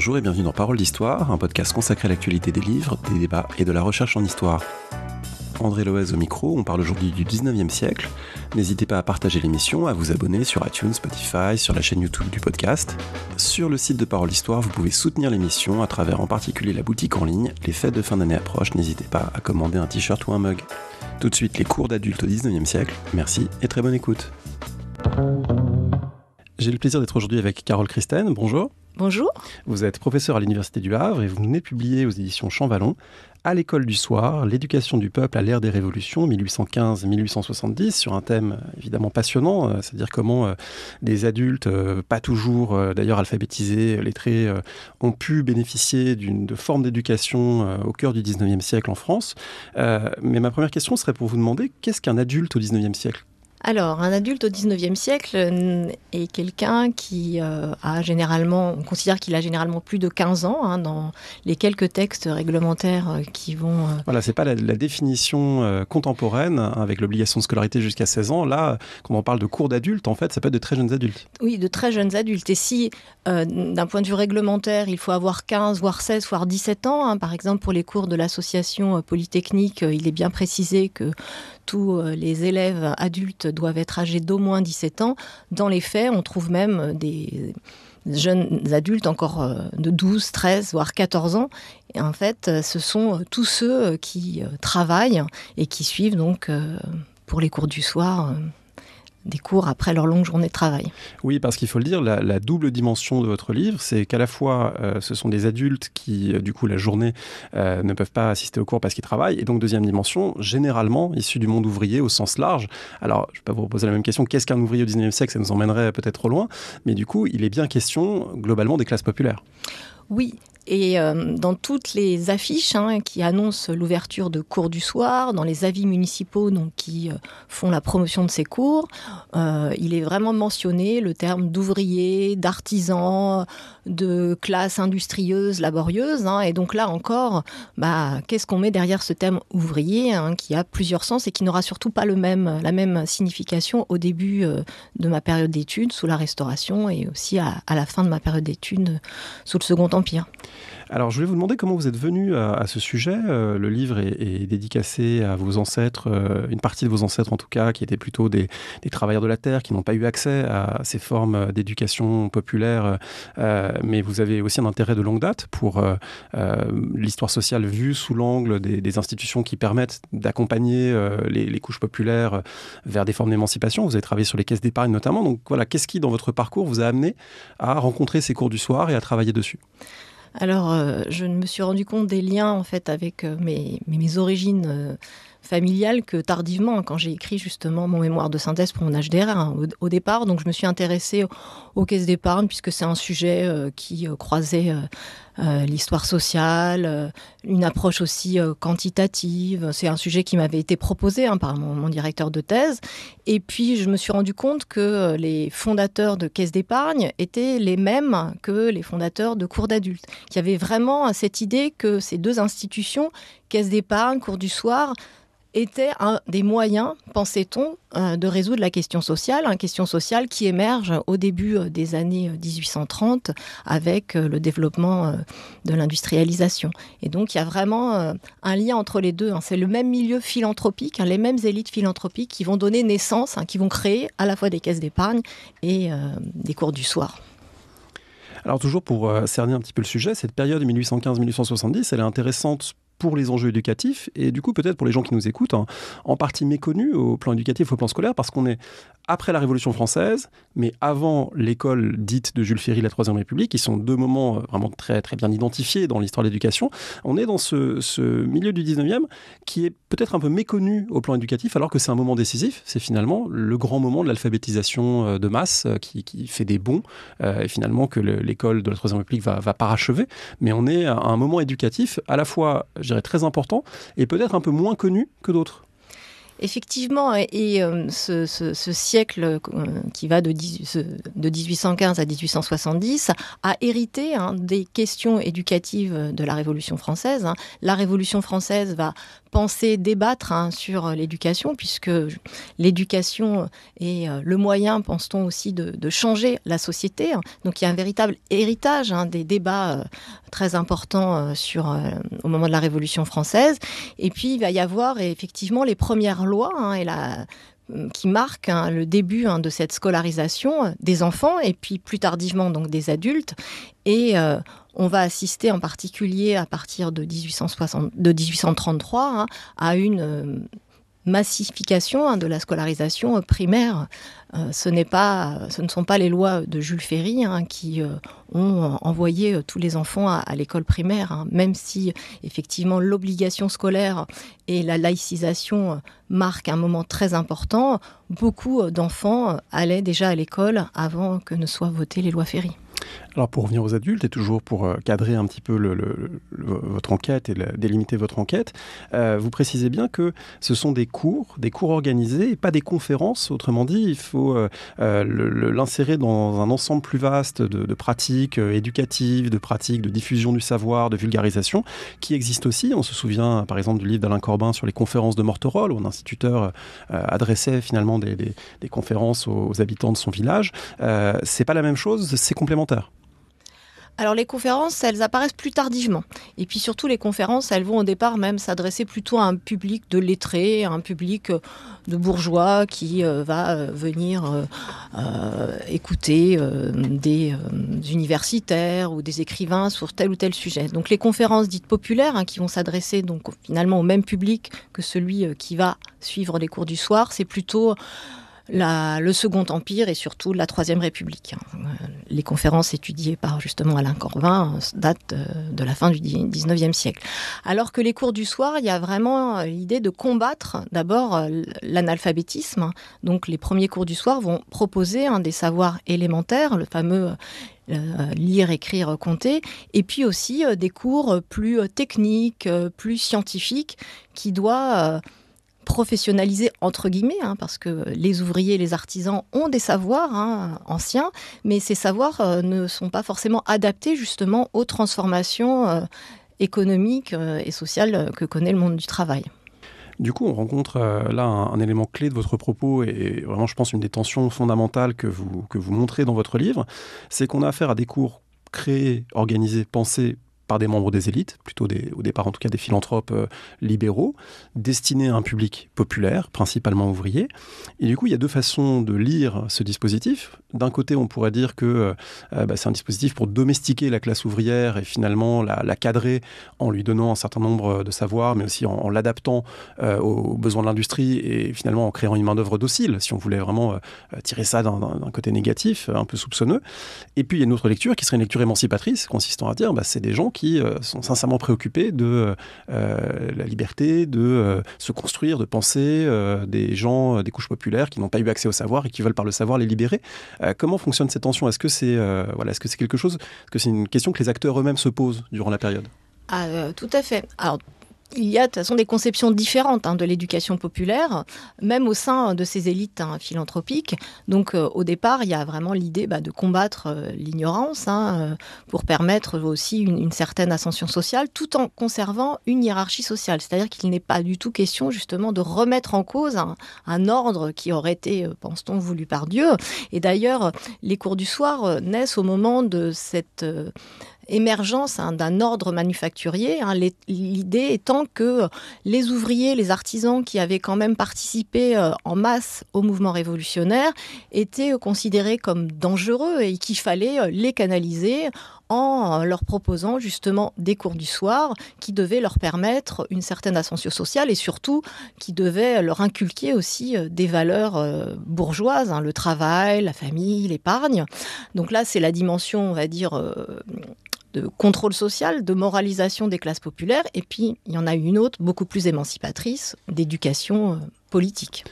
Bonjour et bienvenue dans Parole d'Histoire, un podcast consacré à l'actualité des livres, des débats et de la recherche en histoire. André Loez au micro, on parle aujourd'hui du 19e siècle. N'hésitez pas à partager l'émission, à vous abonner sur iTunes, Spotify, sur la chaîne YouTube du podcast. Sur le site de Parole d'Histoire, vous pouvez soutenir l'émission à travers en particulier la boutique en ligne. Les fêtes de fin d'année approchent, n'hésitez pas à commander un t-shirt ou un mug. Tout de suite, les cours d'adultes au 19e siècle. Merci et très bonne écoute. J'ai le plaisir d'être aujourd'hui avec Carole Christen. Bonjour. Bonjour. Vous êtes professeur à l'Université du Havre et vous venez publier aux éditions Champvallon À l'école du soir, l'éducation du peuple à l'ère des révolutions, 1815-1870, sur un thème évidemment passionnant, c'est-à-dire comment des adultes, pas toujours d'ailleurs alphabétisés, lettrés, ont pu bénéficier de formes d'éducation au cœur du 19e siècle en France. Mais ma première question serait pour vous demander, qu'est-ce qu'un adulte au 19e siècle ? Alors, un adulte au 19e siècle est quelqu'un qui a généralement, on considère qu'il a généralement plus de 15 ans, dans les quelques textes réglementaires qui vont... Voilà, c'est pas la définition contemporaine, avec l'obligation de scolarité jusqu'à 16 ans. Là, quand on parle de cours d'adultes, en fait, ça peut être de très jeunes adultes. Oui, de très jeunes adultes. Et si, d'un point de vue réglementaire, il faut avoir 15, voire 16, voire 17 ans, par exemple, pour les cours de l'association polytechnique, il est bien précisé que tous les élèves adultes doivent être âgés d'au moins 17 ans. Dans les faits, on trouve même des jeunes adultes encore de 12, 13, voire 14 ans. Et en fait, ce sont tous ceux qui travaillent et qui suivent donc pour les cours du soir des cours après leur longue journée de travail. Oui, parce qu'il faut le dire, la double dimension de votre livre, c'est qu'à la fois, ce sont des adultes qui, du coup, la journée, ne peuvent pas assister aux cours parce qu'ils travaillent. Et donc, deuxième dimension, généralement, issus du monde ouvrier au sens large. Alors, je ne vais pas vous poser la même question. Qu'est-ce qu'un ouvrier au 19e siècle ? Ça nous emmènerait peut-être trop loin. Mais du coup, il est bien question, globalement, des classes populaires. Oui. Et dans toutes les affiches qui annoncent l'ouverture de cours du soir, dans les avis municipaux donc, qui font la promotion de ces cours, il est vraiment mentionné le terme d'ouvrier, d'artisan, de classe industrieuse, laborieuse. Et donc là encore, qu'est-ce qu'on met derrière ce terme ouvrier qui a plusieurs sens et qui n'aura surtout pas la même signification au début de ma période d'études sous la Restauration et aussi à la fin de ma période d'études sous le Second Empire. Alors, je voulais vous demander comment vous êtes venu à ce sujet. Le livre est dédicacé à vos ancêtres, une partie de vos ancêtres en tout cas, qui étaient plutôt des travailleurs de la terre, qui n'ont pas eu accès à ces formes d'éducation populaire. Mais vous avez aussi un intérêt de longue date pour l'histoire sociale vue sous l'angle des institutions qui permettent d'accompagner les couches populaires vers des formes d'émancipation. Vous avez travaillé sur les caisses d'épargne notamment. Donc voilà, qu'est-ce qui, dans votre parcours, vous a amené à rencontrer ces cours du soir et à travailler dessus ? Alors, je me suis rendu compte des liens en fait avec mes origines familiales que tardivement, quand j'ai écrit justement mon mémoire de synthèse pour mon HDR au départ. Donc, je me suis intéressée aux caisses d'épargne puisque c'est un sujet qui croisait l'histoire sociale, une approche aussi quantitative. C'est un sujet qui m'avait été proposé par mon directeur de thèse. Et puis, je me suis rendu compte que les fondateurs de caisses d'épargne étaient les mêmes que les fondateurs de cours d'adultes. Il y avait vraiment cette idée que ces deux institutions, caisses d'épargne, cours du soir, était un des moyens, pensait-on, de résoudre la question sociale qui émerge au début des années 1830 avec le développement de l'industrialisation. Et donc, il y a vraiment un lien entre les deux. C'est le même milieu philanthropique, les mêmes élites philanthropiques qui vont donner naissance, qui vont créer à la fois des caisses d'épargne et des cours du soir. Alors, toujours pour cerner un petit peu le sujet, cette période 1815-1870, elle est intéressante pour les enjeux éducatifs et du coup peut-être pour les gens qui nous écoutent, en partie méconnus au plan éducatif, au plan scolaire, parce qu'on est après la Révolution française, mais avant l'école dite de Jules Ferry, la Troisième République, qui sont deux moments vraiment très, très bien identifiés dans l'histoire de l'éducation. On est dans ce milieu du 19e qui est peut-être un peu méconnu au plan éducatif, alors que c'est un moment décisif. C'est finalement le grand moment de l'alphabétisation de masse qui fait des bonds et finalement que l'école de la Troisième République va parachever. Mais on est à un moment éducatif à la fois, je dirais, très important et peut-être un peu moins connu que d'autres. Effectivement, ce siècle qui va de 1815 à 1870 a hérité des questions éducatives de la Révolution française. La Révolution française va penser, débattre sur l'éducation, puisque l'éducation est le moyen, pense-t-on aussi, de changer la société. Donc il y a un véritable héritage des débats très importants au moment de la Révolution française. Et puis il va y avoir effectivement les premières lois qui marquent le début de cette scolarisation des enfants et puis plus tardivement donc des adultes. Et on va assister en particulier à partir de 1833 à une massification de la scolarisation primaire. Ce ne sont pas les lois de Jules Ferry qui ont envoyé tous les enfants à l'école primaire, même si effectivement l'obligation scolaire et la laïcisation marquent un moment très important. Beaucoup d'enfants allaient déjà à l'école avant que ne soient votées les lois Ferry. Alors pour revenir aux adultes et toujours pour cadrer un petit peu votre enquête et délimiter votre enquête, vous précisez bien que ce sont des cours organisés et pas des conférences. Autrement dit, il faut l'insérer dans un ensemble plus vaste de pratiques éducatives, de pratiques de diffusion du savoir, de vulgarisation, qui existent aussi. On se souvient par exemple du livre d'Alain Corbin sur les conférences de Morterolle, où un instituteur adressait finalement des conférences aux habitants de son village. C'est pas la même chose, c'est complémentaire. Alors les conférences, elles apparaissent plus tardivement. Et puis surtout, les conférences, elles vont au départ même s'adresser plutôt à un public de lettrés, à un public de bourgeois qui va venir écouter des universitaires ou des écrivains sur tel ou tel sujet. Donc les conférences dites populaires, qui vont s'adresser donc finalement au même public que celui qui va suivre les cours du soir, c'est plutôt le Second Empire et surtout la Troisième République. Les conférences étudiées par justement Alain Corbin datent de la fin du XIXe siècle. Alors que les cours du soir, il y a vraiment l'idée de combattre d'abord l'analphabétisme. Donc les premiers cours du soir vont proposer des savoirs élémentaires, le fameux lire, écrire, compter, et puis aussi des cours plus techniques, plus scientifiques, qui doivent professionnalisés entre guillemets, parce que les ouvriers, les artisans ont des savoirs anciens, mais ces savoirs ne sont pas forcément adaptés justement aux transformations économiques et sociales que connaît le monde du travail. Du coup, on rencontre là un élément clé de votre propos et vraiment, je pense, une des tensions fondamentales que vous montrez dans votre livre, c'est qu'on a affaire à des cours créés, organisés, pensés par des membres des élites, plutôt au départ en tout cas des philanthropes libéraux, destinés à un public populaire, principalement ouvrier. Et du coup, il y a deux façons de lire ce dispositif. D'un côté, on pourrait dire que c'est un dispositif pour domestiquer la classe ouvrière et finalement la cadrer en lui donnant un certain nombre de savoirs, mais aussi en l'adaptant aux besoins de l'industrie et finalement en créant une main-d'œuvre docile, si on voulait vraiment tirer ça d'un côté négatif, un peu soupçonneux. Et puis, il y a une autre lecture qui serait une lecture émancipatrice, consistant à dire c'est des gens qui sont sincèrement préoccupés de la liberté, de se construire, de penser, des gens, des couches populaires qui n'ont pas eu accès au savoir et qui veulent par le savoir les libérer. Comment fonctionne cette tension ? Est-ce que c'est quelque chose, est-ce que c'est une question que les acteurs eux-mêmes se posent durant la période ? Tout à fait. Alors, il y a de toute façon des conceptions différentes de l'éducation populaire, même au sein de ces élites philanthropiques. Donc au départ, il y a vraiment l'idée de combattre l'ignorance pour permettre aussi une certaine ascension sociale, tout en conservant une hiérarchie sociale. C'est-à-dire qu'il n'est pas du tout question justement de remettre en cause un ordre qui aurait été, pense-t-on, voulu par Dieu. Et d'ailleurs, les cours du soir naissent au moment de cette émergence d'un ordre manufacturier, l'idée étant que les ouvriers, les artisans qui avaient quand même participé en masse au mouvement révolutionnaire étaient considérés comme dangereux et qu'il fallait les canaliser en leur proposant justement des cours du soir qui devaient leur permettre une certaine ascension sociale et surtout qui devaient leur inculquer aussi des valeurs bourgeoises, le travail, la famille, l'épargne. Donc là, c'est la dimension, on va dire, de contrôle social, de moralisation des classes populaires. Et puis, il y en a une autre, beaucoup plus émancipatrice, d'éducation politique.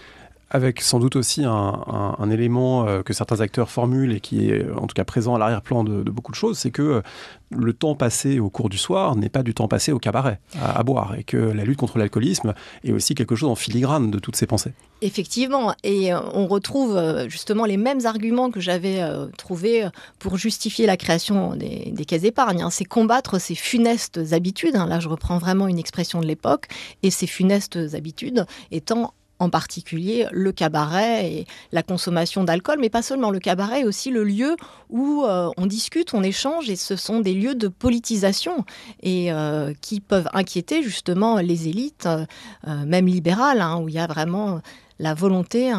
Avec sans doute aussi un élément que certains acteurs formulent et qui est en tout cas présent à l'arrière-plan de beaucoup de choses, c'est que le temps passé au cours du soir n'est pas du temps passé au cabaret à boire, et que la lutte contre l'alcoolisme est aussi quelque chose en filigrane de toutes ces pensées. Effectivement, et on retrouve justement les mêmes arguments que j'avais trouvés pour justifier la création des caisses d'épargne. C'est combattre ces funestes habitudes. Là, je reprends vraiment une expression de l'époque, et ces funestes habitudes étant en particulier le cabaret et la consommation d'alcool, mais pas seulement. Le cabaret est aussi le lieu où on discute, on échange, et ce sont des lieux de politisation et qui peuvent inquiéter justement les élites, même libérales, où il y a vraiment la volonté,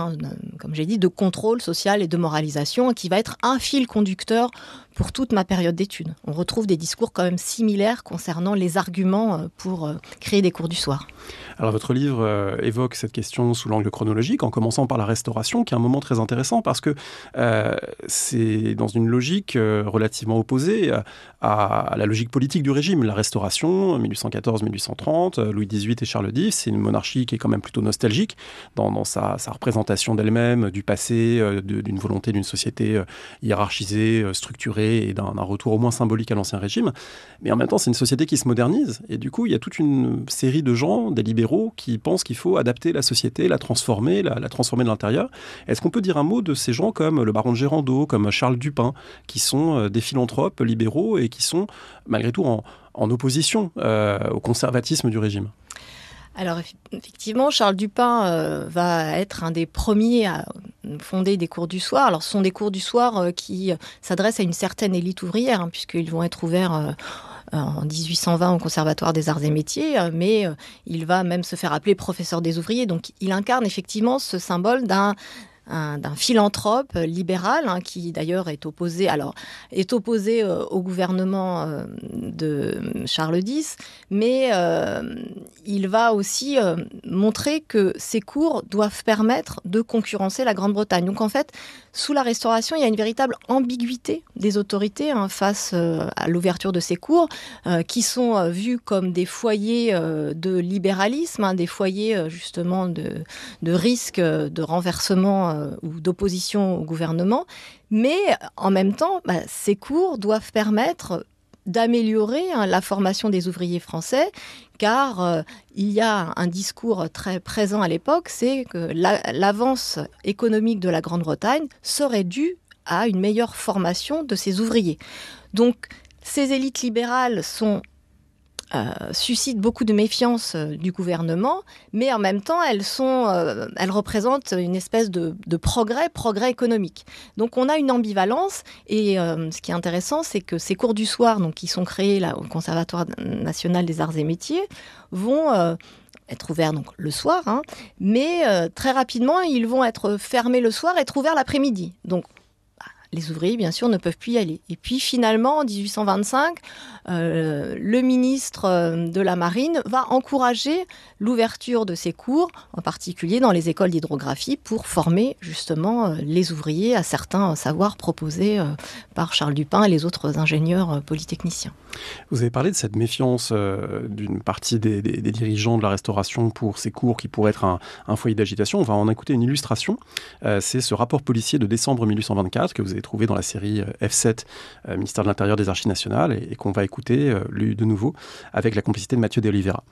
comme j'ai dit, de contrôle social et de moralisation, qui va être un fil conducteur pour toute ma période d'études. On retrouve des discours quand même similaires concernant les arguments pour créer des cours du soir. Alors votre livre évoque cette question sous l'angle chronologique, en commençant par la Restauration, qui est un moment très intéressant parce que c'est dans une logique relativement opposée à la logique politique du régime. La Restauration, 1814-1830, Louis XVIII et Charles X, c'est une monarchie qui est quand même plutôt nostalgique dans sa représentation d'elle-même, du passé, d'une volonté d'une société hiérarchisée, structurée, et d'un retour au moins symbolique à l'Ancien Régime. Mais en même temps, c'est une société qui se modernise, et du coup, il y a toute une série de gens, des libéraux, qui pensent qu'il faut adapter la société, la transformer, la transformer de l'intérieur. Est-ce qu'on peut dire un mot de ces gens comme le baron de Gérandeau, comme Charles Dupin, qui sont des philanthropes libéraux et qui sont, malgré tout, en opposition au conservatisme du régime ? Alors effectivement, Charles Dupin va être un des premiers à fonder des cours du soir. Alors ce sont des cours du soir qui s'adressent à une certaine élite ouvrière, puisqu'ils vont être ouverts en 1820 au Conservatoire des Arts et Métiers, mais il va même se faire appeler professeur des ouvriers. Donc il incarne effectivement ce symbole d'un philanthrope libéral, qui d'ailleurs est opposé au gouvernement de Charles X, mais il va aussi montrer que ces cours doivent permettre de concurrencer la Grande-Bretagne. Donc en fait, sous la Restauration, il y a une véritable ambiguïté des autorités face à l'ouverture de ces cours, qui sont vus comme des foyers de libéralisme, des foyers justement de risque de renversement ou d'opposition au gouvernement. Mais en même temps, ces cours doivent permettre d'améliorer la formation des ouvriers français, car il y a un discours très présent à l'époque, c'est que l'avance économique de la Grande-Bretagne serait due à une meilleure formation de ses ouvriers. Donc, ces élites libérales suscitent beaucoup de méfiance du gouvernement, mais en même temps, elles représentent une espèce de progrès économique. Donc on a une ambivalence, et ce qui est intéressant, c'est que ces cours du soir, donc, qui sont créés là, au Conservatoire national des arts et métiers, vont être ouverts donc, le soir, mais très rapidement, ils vont être fermés le soir et être ouverts l'après-midi. Donc les ouvriers, bien sûr, ne peuvent plus y aller. Et puis, finalement, en 1825, le ministre de la Marine va encourager l'ouverture de ces cours, en particulier dans les écoles d'hydrographie, pour former, justement, les ouvriers à certains savoirs proposés par Charles Dupin et les autres ingénieurs polytechniciens. Vous avez parlé de cette méfiance d'une partie des dirigeants de la Restauration pour ces cours qui pourraient être un foyer d'agitation. On va en écouter une illustration. C'est ce rapport policier de décembre 1824 que vous avez trouvé dans la série F7, ministère de l'Intérieur des Archives nationales, et qu'on va écouter, lu de nouveau, avec la complicité de Mathieu de Oliveira.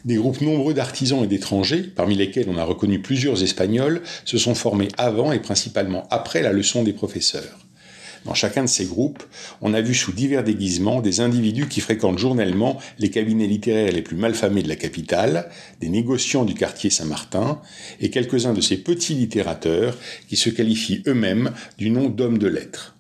Des groupes nombreux d'artisans et d'étrangers, parmi lesquels on a reconnu plusieurs Espagnols, se sont formés avant et principalement après la leçon des professeurs. Dans chacun de ces groupes, on a vu sous divers déguisements des individus qui fréquentent journellement les cabinets littéraires les plus malfamés de la capitale, des négociants du quartier Saint-Martin, et quelques-uns de ces petits littérateurs qui se qualifient eux-mêmes du nom d'hommes de lettres.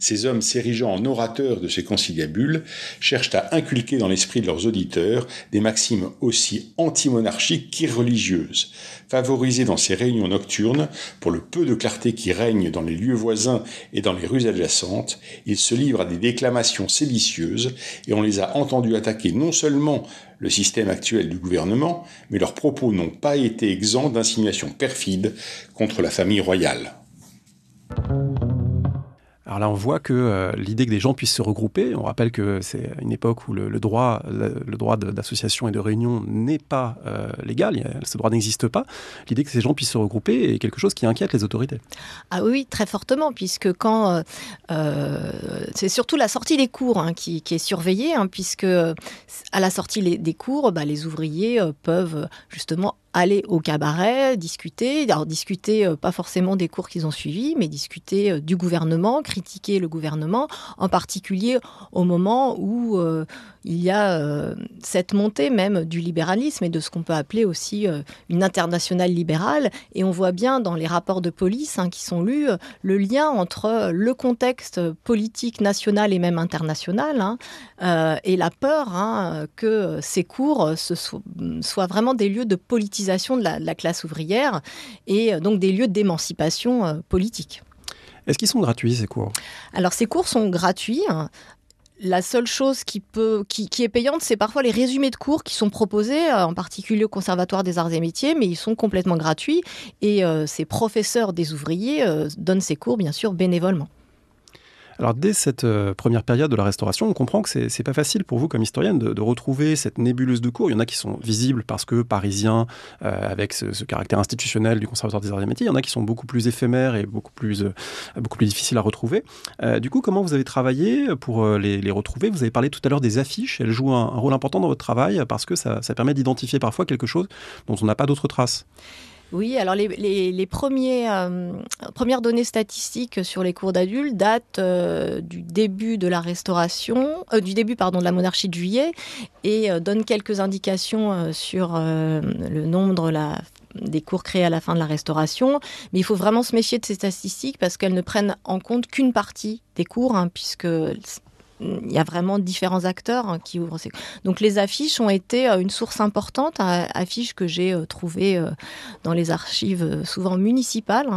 Ces hommes s'érigeant en orateurs de ces conciliabules cherchent à inculquer dans l'esprit de leurs auditeurs des maximes aussi anti-monarchiques qu'irreligieuses. Favorisés dans ces réunions nocturnes, pour le peu de clarté qui règne dans les lieux voisins et dans les rues adjacentes, ils se livrent à des déclamations séditieuses et on les a entendus attaquer non seulement le système actuel du gouvernement, mais leurs propos n'ont pas été exempts d'insinuations perfides contre la famille royale. Alors là, on voit que l'idée que des gens puissent se regrouper, on rappelle que c'est une époque où le droit d'association et de réunion n'est pas légal, ce droit n'existe pas. L'idée que ces gens puissent se regrouper est quelque chose qui inquiète les autorités. Ah oui, très fortement, puisque quand c'est surtout la sortie des cours qui est surveillée, puisque à la sortie des cours, les ouvriers peuvent justement aller au cabaret, discuter. Alors discuter pas forcément des cours qu'ils ont suivis, mais discuter du gouvernement, critiquer le gouvernement, en particulier au moment où il y a cette montée même du libéralisme et de ce qu'on peut appeler aussi une internationale libérale. Et on voit bien dans les rapports de police qui sont lus le lien entre le contexte politique national et même international et la peur que ces cours soient vraiment des lieux de politisation de la classe ouvrière et donc des lieux d'émancipation politique. Est-ce qu'ils sont gratuits, ces cours ? Alors, ces cours sont gratuits. La seule chose qui est payante, c'est parfois les résumés de cours qui sont proposés, en particulier au Conservatoire des Arts et Métiers, mais ils sont complètement gratuits. Et ces professeurs des ouvriers donnent ces cours, bien sûr, bénévolement. Alors dès cette première période de la Restauration, on comprend que c'est pas facile pour vous comme historienne de retrouver cette nébuleuse de cours. Il y en a qui sont visibles parce que parisiens, avec ce caractère institutionnel du Conservatoire des Arts et Métiers. Il y en a qui sont beaucoup plus éphémères et beaucoup plus difficiles à retrouver. Du coup, comment vous avez travaillé pour les retrouver ? Vous avez parlé tout à l'heure des affiches. Elles jouent un rôle important dans votre travail parce que ça permet d'identifier parfois quelque chose dont on n'a pas d'autres traces. Oui, alors les premières données statistiques sur les cours d'adultes datent du début de la Restauration, de la monarchie de Juillet, et donnent quelques indications sur le nombre des cours créés à la fin de la Restauration. Mais il faut vraiment se méfier de ces statistiques parce qu'elles ne prennent en compte qu'une partie des cours, puisque il y a vraiment différents acteurs qui ouvrent ces... Donc les affiches ont été une source importante, affiches que j'ai trouvées dans les archives souvent municipales.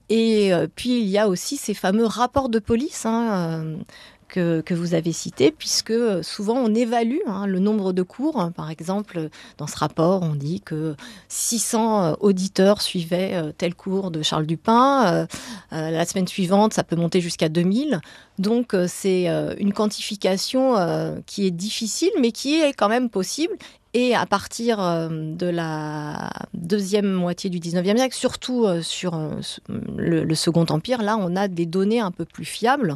Et puis il y a aussi ces fameux rapports de police que vous avez cités, puisque souvent on évalue le nombre de cours. Par exemple, dans ce rapport, on dit que 600 auditeurs suivaient tel cours de Charles Dupin. La semaine suivante, ça peut monter jusqu'à 2000. Donc c'est une quantification qui est difficile, mais qui est quand même possible. Et à partir de la deuxième moitié du 19e siècle, surtout sur le Second Empire, là, on a des données un peu plus fiables.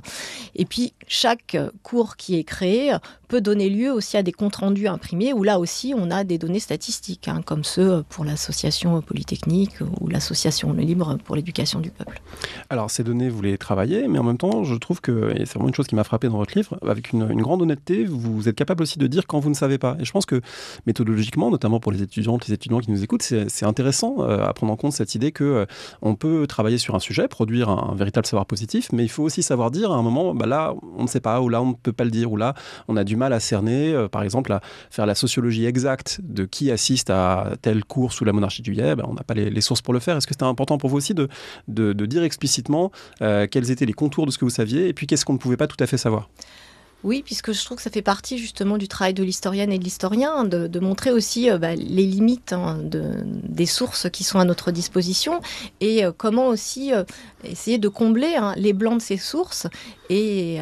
Et puis, chaque cours qui est créé peut donner lieu aussi à des comptes rendus imprimés, où là aussi, on a des données statistiques, comme ceux pour l'association Polytechnique ou l'association Le Libre pour l'éducation du peuple. Alors, ces données, vous les travaillez, mais en même temps, je trouve que, et c'est vraiment une chose qui m'a frappé dans votre livre, avec une grande honnêteté, vous êtes capable aussi de dire quand vous ne savez pas. Et je pense que méthodologiquement, notamment pour les étudiants qui nous écoutent, c'est intéressant à prendre en compte cette idée qu'on peut travailler sur un sujet, produire un véritable savoir positif, mais il faut aussi savoir dire à un moment, là, on ne sait pas, ou là, on ne peut pas le dire, ou là, on a du mal à cerner, par exemple, à faire la sociologie exacte de qui assiste à tel cours sous la monarchie de Juillet. On n'a pas les sources pour le faire. Est-ce que c'était important pour vous aussi de dire explicitement quels étaient les contours de ce que vous saviez, et puis qu'est-ce qu'on ne pouvait pas tout à fait savoir ? Oui, puisque je trouve que ça fait partie justement du travail de l'historienne et de l'historien, de montrer aussi les limites des sources qui sont à notre disposition et comment aussi essayer de combler les blancs de ces sources et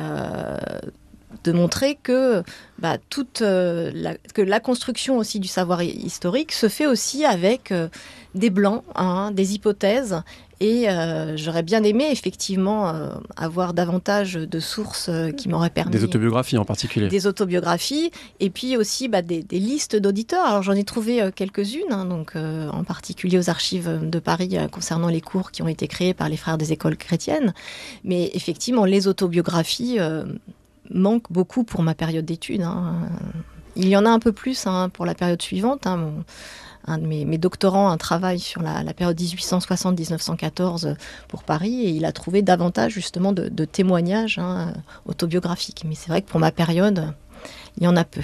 de montrer que que la construction aussi du savoir historique se fait aussi avec des blancs, des hypothèses. Et j'aurais bien aimé effectivement avoir davantage de sources qui m'auraient permis... Des autobiographies en particulier. Des autobiographies et puis aussi des listes d'auditeurs. Alors j'en ai trouvé quelques-unes, en particulier aux archives de Paris concernant les cours qui ont été créés par les frères des écoles chrétiennes. Mais effectivement, les autobiographies manquent beaucoup pour ma période d'études. Il y en a un peu plus pour la période suivante. Un de mes doctorants travaille sur la période 1860-1914 pour Paris et il a trouvé davantage justement de témoignages autobiographiques. Mais c'est vrai que pour ma période, il y en a peu.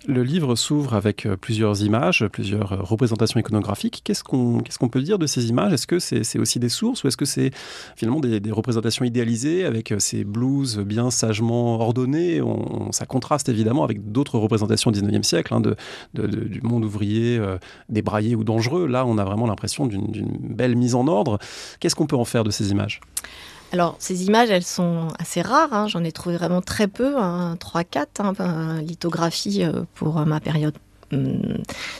Le livre s'ouvre avec plusieurs images, plusieurs représentations iconographiques. Qu'est-ce qu'on peut dire de ces images ? Est-ce que c'est aussi des sources ou est-ce que c'est finalement des représentations idéalisées avec ces blouses bien sagement ordonnées ? Ça contraste évidemment avec d'autres représentations du 19e siècle, du monde ouvrier débraillé ou dangereux. Là, on a vraiment l'impression d'une belle mise en ordre. Qu'est-ce qu'on peut en faire de ces images ? Alors, ces images, elles sont assez rares, hein. J'en ai trouvé vraiment très peu, hein, 3-4 lithographies pour ma période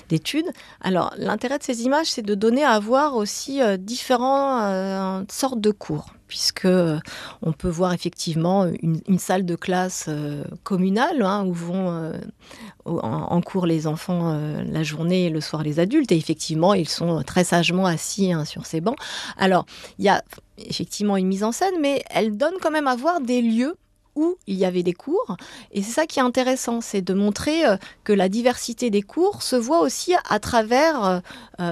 d'études. Alors, l'intérêt de ces images, c'est de donner à voir aussi différentes sortes de cours, puisque on peut voir effectivement une salle de classe communale, hein, où vont en cours les enfants la journée et le soir les adultes, et effectivement, ils sont très sagement assis, hein, sur ces bancs. Alors, il y a effectivement une mise en scène, mais elle donne quand même à voir des lieux où il y avait des cours. Et c'est ça qui est intéressant, c'est de montrer que la diversité des cours se voit aussi à travers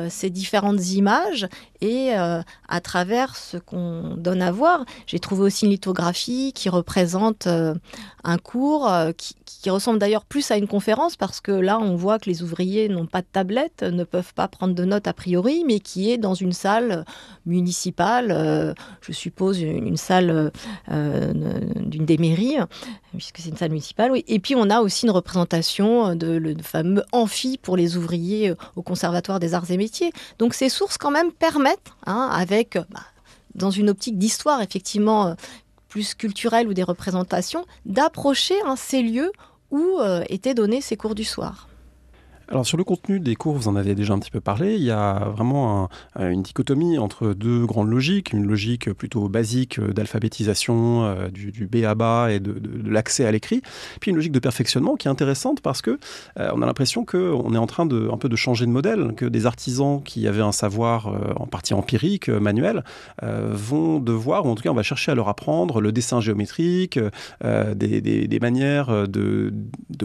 ces différentes images et à travers ce qu'on donne à voir. J'ai trouvé aussi une lithographie qui représente un cours qui ressemble d'ailleurs plus à une conférence, parce que là, on voit que les ouvriers n'ont pas de tablette, ne peuvent pas prendre de notes a priori, mais qui est dans une salle municipale, je suppose une salle d'une des mairies, puisque c'est une salle municipale, oui. Et puis on a aussi une représentation de fameux amphi pour les ouvriers au Conservatoire des Arts et Métiers. Donc ces sources quand même permettent, hein, avec, dans une optique d'histoire effectivement plus culturelle ou des représentations, d'approcher, hein, ces lieux où étaient donnés ces cours du soir. Alors sur le contenu des cours, vous en avez déjà un petit peu parlé, il y a vraiment une dichotomie entre deux grandes logiques, une logique plutôt basique d'alphabétisation, du B à bas et de l'accès à l'écrit, puis une logique de perfectionnement qui est intéressante parce que on a l'impression qu'on est en train un peu de changer de modèle, que des artisans qui avaient un savoir en partie empirique, manuel, vont devoir, ou en tout cas on va chercher à leur apprendre le dessin géométrique, des manières de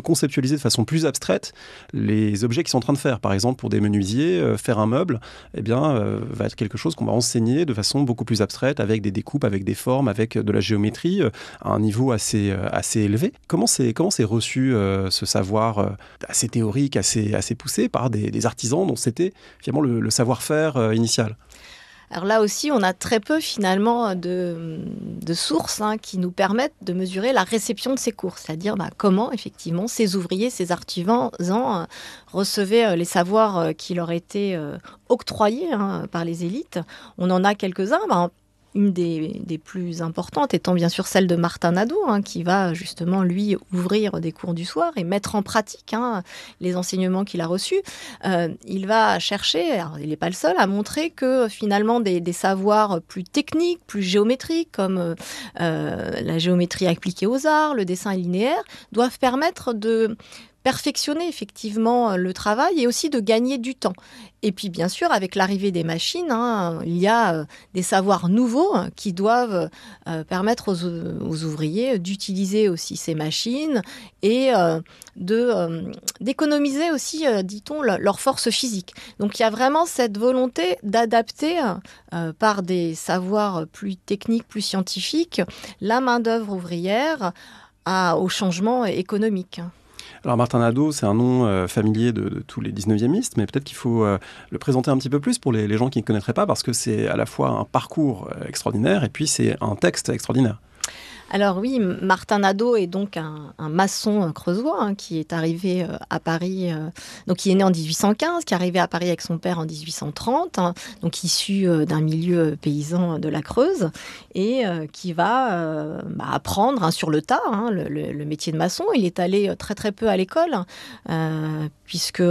conceptualiser de façon plus abstraite les objets qu'ils sont en train de faire. Par exemple, pour des menuisiers, faire un meuble, va être quelque chose qu'on va enseigner de façon beaucoup plus abstraite, avec des découpes, avec des formes, avec de la géométrie, à un niveau assez élevé. Comment c'est reçu ce savoir assez théorique, assez poussé par des artisans dont c'était finalement le savoir-faire initial ? Alors là aussi, on a très peu finalement de sources, hein, qui nous permettent de mesurer la réception de ces cours, c'est-à-dire comment effectivement ces ouvriers, ces artisans recevaient les savoirs qui leur étaient octroyés, hein, par les élites. On en a quelques-uns. Une des plus importantes étant bien sûr celle de Martin Nadeau, hein, qui va justement, lui, ouvrir des cours du soir et mettre en pratique, hein, les enseignements qu'il a reçus. Il va chercher, alors il n'est pas le seul, à montrer que finalement des savoirs plus techniques, plus géométriques, comme la géométrie appliquée aux arts, le dessin linéaire, doivent permettre de perfectionner effectivement le travail et aussi de gagner du temps. Et puis bien sûr, avec l'arrivée des machines, hein, il y a des savoirs nouveaux qui doivent permettre aux ouvriers d'utiliser aussi ces machines et d'économiser aussi, dit-on, leur force physique. Donc il y a vraiment cette volonté d'adapter par des savoirs plus techniques, plus scientifiques, la main-d'œuvre ouvrière au changement économique. Alors Martin Nadeau, c'est un nom familier de tous les 19e-istes, mais peut-être qu'il faut le présenter un petit peu plus pour les gens qui ne connaîtraient pas, parce que c'est à la fois un parcours extraordinaire et puis c'est un texte extraordinaire. Alors oui, Martin Nadeau est donc un maçon creusois, hein, qui est arrivé à Paris, donc qui est né en 1815, qui est arrivé à Paris avec son père en 1830, hein, donc issu d'un milieu paysan de la Creuse, et qui va apprendre, hein, sur le tas, hein, le métier de maçon. Il est allé très très peu à l'école, puisque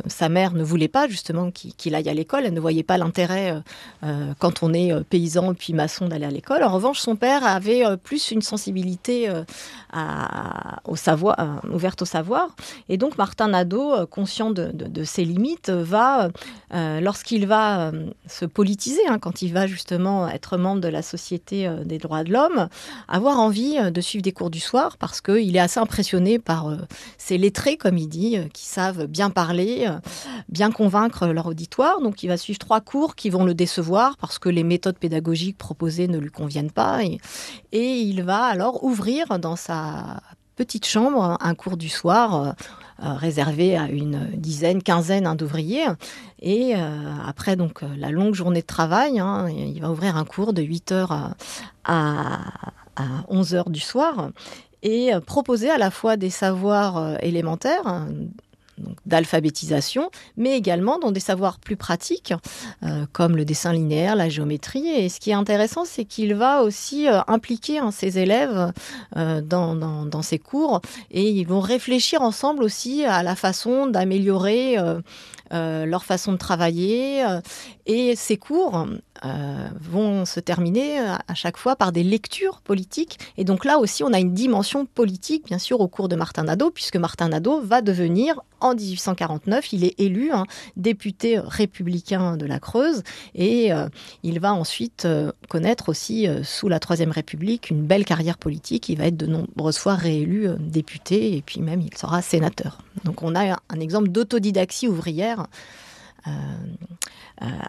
sa mère ne voulait pas justement qu'il aille à l'école. Elle ne voyait pas l'intérêt, quand on est paysan puis maçon, d'aller à l'école. En revanche, son père avait plus une sensibilité au savoir, ouverte au savoir. Et donc Martin Nadeau, conscient de ses limites, va, lorsqu'il va se politiser, hein, quand il va justement être membre de la Société des droits de l'homme, avoir envie de suivre des cours du soir, parce qu'il est assez impressionné par ces lettrés, comme il dit, qui savent bien parler, bien convaincre leur auditoire. Donc il va suivre 3 cours qui vont le décevoir, parce que les méthodes pédagogiques proposées ne lui conviennent pas. Et il va alors ouvrir dans sa petite chambre un cours du soir réservé à une quinzaine d'ouvriers. Et après donc la longue journée de travail, hein, il va ouvrir un cours de 8h à 11h du soir et proposer à la fois des savoirs élémentaires, donc d'alphabétisation, mais également dans des savoirs plus pratiques, comme le dessin linéaire, la géométrie. Et ce qui est intéressant, c'est qu'il va aussi impliquer ses élèves dans ses cours, et ils vont réfléchir ensemble aussi à la façon d'améliorer leur façon de travailler. Et ces cours vont se terminer à chaque fois par des lectures politiques. Et donc là aussi, on a une dimension politique, bien sûr, au cours de Martin Nadeau, puisque Martin Nadeau va devenir, en 1849, il est élu député républicain de la Creuse. Et il va ensuite connaître aussi, sous la Troisième République, une belle carrière politique. Il va être de nombreuses fois réélu député, et puis même il sera sénateur. Donc on a un exemple d'autodidaxie ouvrière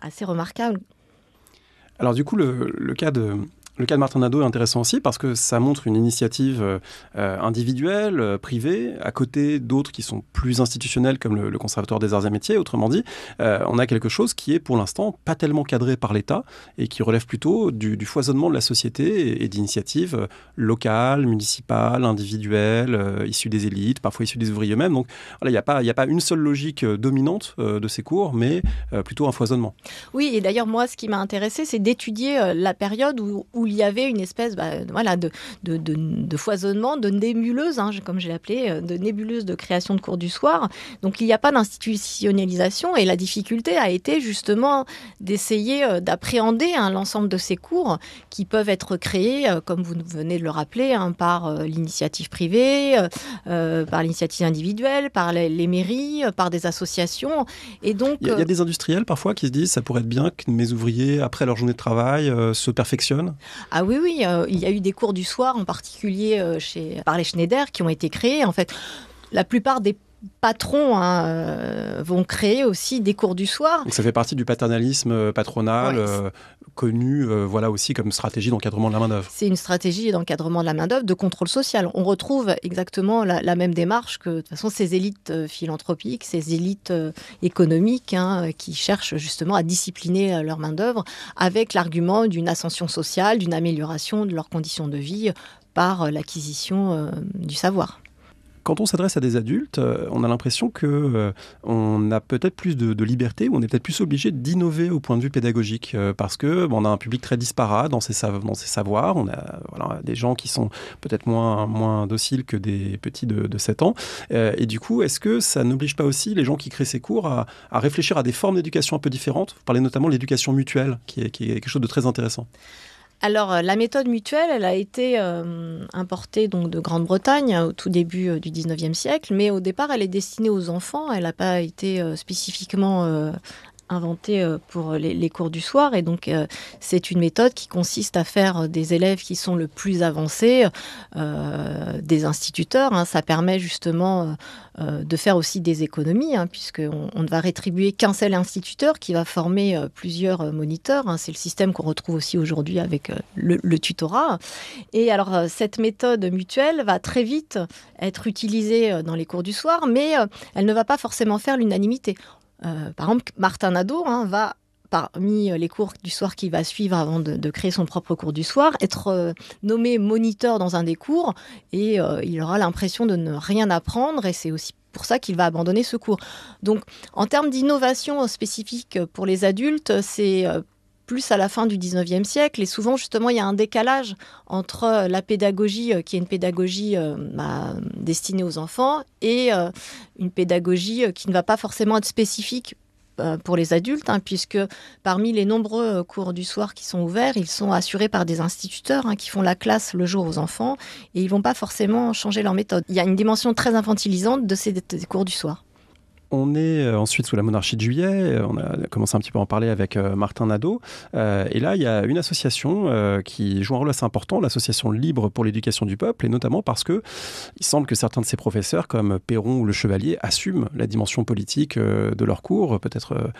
assez remarquable. Alors du coup, le cas de Martin Nadeau est intéressant aussi parce que ça montre une initiative individuelle, privée, à côté d'autres qui sont plus institutionnelles comme le Conservatoire des Arts et Métiers. Autrement dit, on a quelque chose qui est pour l'instant pas tellement cadré par l'État et qui relève plutôt du foisonnement de la société et d'initiatives locales, municipales, individuelles, issues des élites, parfois issues des ouvriers eux-mêmes. Donc voilà, il n'y a pas une seule logique dominante de ces cours, mais plutôt un foisonnement. Oui, et d'ailleurs, moi, ce qui m'a intéressé, c'est d'étudier la période où il y avait une espèce de foisonnement, de nébuleuse, comme je l'ai appelé, de nébuleuse de création de cours du soir. Donc il n'y a pas d'institutionnalisation, et la difficulté a été justement d'essayer d'appréhender l'ensemble de ces cours qui peuvent être créés, comme vous venez de le rappeler, par l'initiative privée, par l'initiative individuelle, par les mairies, par des associations. Et donc, il y a des industriels parfois qui se disent ça pourrait être bien que mes ouvriers, après leur journée de travail, se perfectionnent. Ah oui, il y a eu des cours du soir, en particulier par les Schneider, qui ont été créés. En fait, la plupart des patrons vont créer aussi des cours du soir. Donc ça fait partie du paternalisme patronal, connu aussi comme stratégie d'encadrement de la main-d'œuvre. C'est une stratégie d'encadrement de la main-d'œuvre, de contrôle social. On retrouve exactement la même démarche que, de toute façon, ces élites philanthropiques, ces élites économiques qui cherchent justement à discipliner leur main-d'œuvre avec l'argument d'une ascension sociale, d'une amélioration de leurs conditions de vie par l'acquisition du savoir. Quand on s'adresse à des adultes, on a l'impression qu'on a peut-être plus de liberté, ou on est peut-être plus obligé d'innover au point de vue pédagogique, parce qu'on a un public très disparate dans ses savoirs. On a des gens qui sont peut-être moins dociles que des petits de 7 ans. Et du coup, est-ce que ça n'oblige pas aussi les gens qui créent ces cours à réfléchir à des formes d'éducation un peu différentes ? Vous parlez notamment de l'éducation mutuelle, qui est quelque chose de très intéressant. Alors, la méthode mutuelle, elle a été importée donc, de Grande-Bretagne au tout début du 19e siècle, mais au départ, elle est destinée aux enfants. Elle n'a pas été spécifiquement inventée pour les cours du soir. Et donc, c'est une méthode qui consiste à faire des élèves qui sont le plus avancés, des instituteurs. Ça permet justement de faire aussi des économies, puisqu'on ne va rétribuer qu'un seul instituteur qui va former plusieurs moniteurs. C'est le système qu'on retrouve aussi aujourd'hui avec le tutorat. Et alors, cette méthode mutuelle va très vite être utilisée dans les cours du soir, mais elle ne va pas forcément faire l'unanimité. Par exemple, Martin Nadeau va, parmi les cours du soir qu'il va suivre avant de créer son propre cours du soir, être nommé moniteur dans un des cours, et il aura l'impression de ne rien apprendre, et c'est aussi pour ça qu'il va abandonner ce cours. Donc, en termes d'innovation spécifique pour les adultes, c'est plus à la fin du 19e siècle, et souvent justement il y a un décalage entre la pédagogie qui est une pédagogie destinée aux enfants et une pédagogie qui ne va pas forcément être spécifique pour les adultes, puisque parmi les nombreux cours du soir qui sont ouverts, ils sont assurés par des instituteurs qui font la classe le jour aux enfants, et ils ne vont pas forcément changer leur méthode. Il y a une dimension très infantilisante de ces cours du soir. On est ensuite sous la monarchie de Juillet, on a commencé un petit peu à en parler avec Martin Nadeau, et là il y a une association qui joue un rôle assez important, l'association Libre pour l'éducation du peuple, et notamment parce que il semble que certains de ses professeurs, comme Perron ou Le Chevalier, assument la dimension politique de leurs cours, peut-être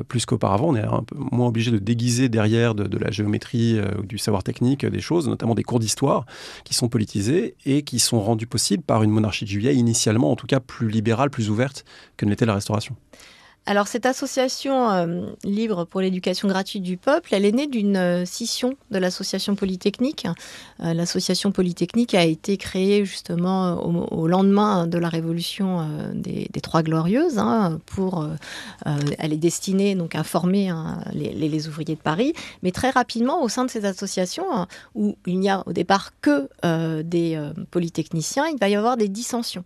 plus qu'auparavant. On est un peu moins obligé de déguiser derrière de la géométrie ou du savoir technique des choses, notamment des cours d'histoire qui sont politisés et qui sont rendus possibles par une monarchie de Juillet initialement, en tout cas plus libérale, plus ouverte que ne l'était la Restauration. Alors, cette association libre pour l'éducation gratuite du peuple, elle est née d'une scission de l'association Polytechnique. L'association Polytechnique a été créée justement au lendemain de la révolution des Trois Glorieuses. Elle est destinée donc à former les ouvriers de Paris. Mais très rapidement, au sein de ces associations, où il n'y a au départ que des polytechniciens, il va y avoir des dissensions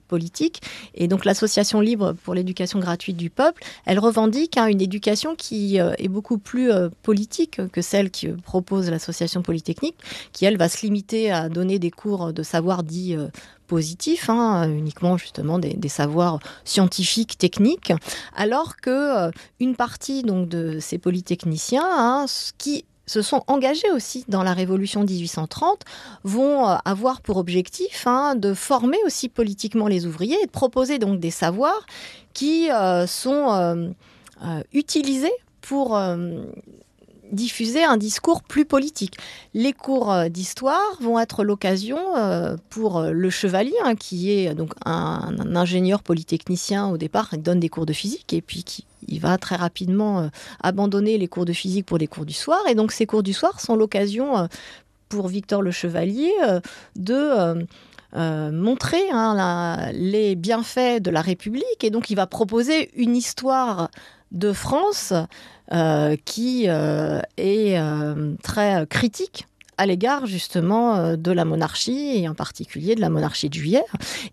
politique. Et donc l'association libre pour l'éducation gratuite du peuple, elle revendique une éducation qui est beaucoup plus politique que celle que propose l'association Polytechnique, qui elle va se limiter à donner des cours de savoir dits positifs, uniquement justement des savoirs scientifiques, techniques, alors que une partie donc de ces polytechniciens qui se sont engagés aussi dans la Révolution 1830, vont avoir pour objectif de former aussi politiquement les ouvriers et de proposer donc des savoirs qui sont utilisés pour diffuser un discours plus politique. Les cours d'histoire vont être l'occasion pour le chevalier, qui est donc un ingénieur polytechnicien au départ, il donne des cours de physique et puis il va très rapidement abandonner les cours de physique pour les cours du soir. Et donc ces cours du soir sont l'occasion pour Victor le Chevalier de montrer les bienfaits de la République. Et donc il va proposer une histoire de France qui est très critique à l'égard justement de la monarchie et en particulier de la monarchie de Juillet.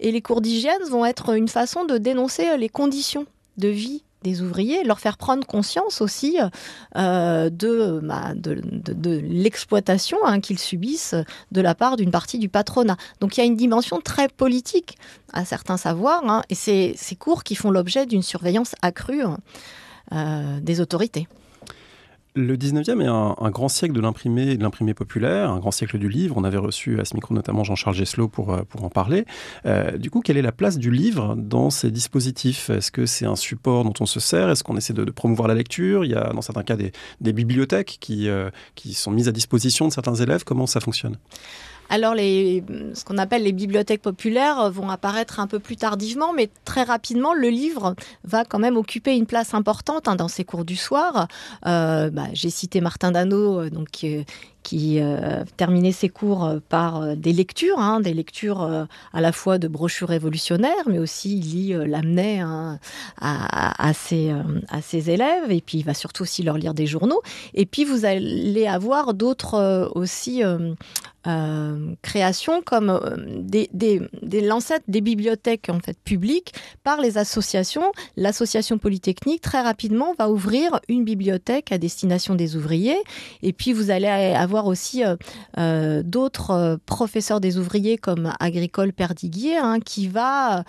Et les cours d'hygiène vont être une façon de dénoncer les conditions de vie des ouvriers, leur faire prendre conscience aussi de l'exploitation qu'ils subissent de la part d'une partie du patronat. Donc il y a une dimension très politique à certains savoirs, et c'est ces cours qui font l'objet d'une surveillance accrue des autorités. Le 19e est un grand siècle de l'imprimé populaire, un grand siècle du livre. On avait reçu à ce micro notamment Jean-Charles Gesselot pour en parler. Du coup, quelle est la place du livre dans ces dispositifs ? Est-ce que c'est un support dont on se sert ? Est-ce qu'on essaie de promouvoir la lecture ? Il y a dans certains cas des bibliothèques qui sont mises à disposition de certains élèves. Comment ça fonctionne ? Alors, ce qu'on appelle les bibliothèques populaires vont apparaître un peu plus tardivement, mais très rapidement, le livre va quand même occuper une place importante dans ces cours du soir. J'ai cité Martin Dano, qui terminait ses cours par des lectures à la fois de brochures révolutionnaires, mais aussi il lit l'amenait à ses élèves, et puis il va surtout aussi leur lire des journaux. Et puis vous allez avoir d'autres aussi créations comme l'ancêtre des bibliothèques en fait publiques par les associations. L'association Polytechnique très rapidement va ouvrir une bibliothèque à destination des ouvriers, et puis vous allez avoir aussi d'autres professeurs des ouvriers comme Agricole Perdiguier qui va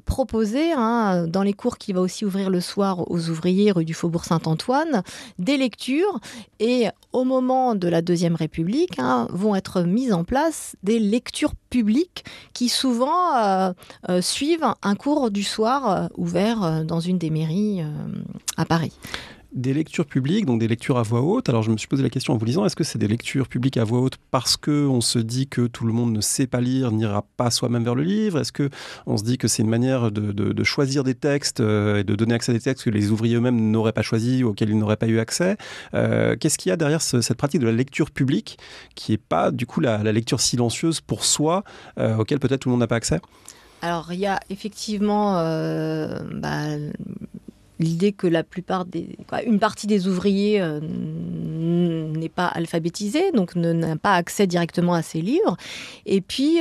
proposer dans les cours qu'il va aussi ouvrir le soir aux ouvriers rue du Faubourg Saint-Antoine des lectures, et au moment de la Deuxième République vont être mises en place des lectures publiques qui souvent suivent un cours du soir ouvert dans une des mairies à Paris. Des lectures publiques, donc des lectures à voix haute. Alors je me suis posé la question en vous lisant, est-ce que c'est des lectures publiques à voix haute parce qu'on se dit que tout le monde ne sait pas lire, n'ira pas soi-même vers le livre ? Est-ce qu'on se dit que c'est une manière de choisir des textes et de donner accès à des textes que les ouvriers eux-mêmes n'auraient pas choisis ou auxquels ils n'auraient pas eu accès ? Qu'est-ce qu'il y a derrière cette pratique de la lecture publique qui n'est pas du coup la lecture silencieuse pour soi, auquel peut-être tout le monde n'a pas accès ? Alors il y a effectivement l'idée que une partie des ouvriers n'est pas alphabétisée, donc n'a pas accès directement à ces livres. Et puis,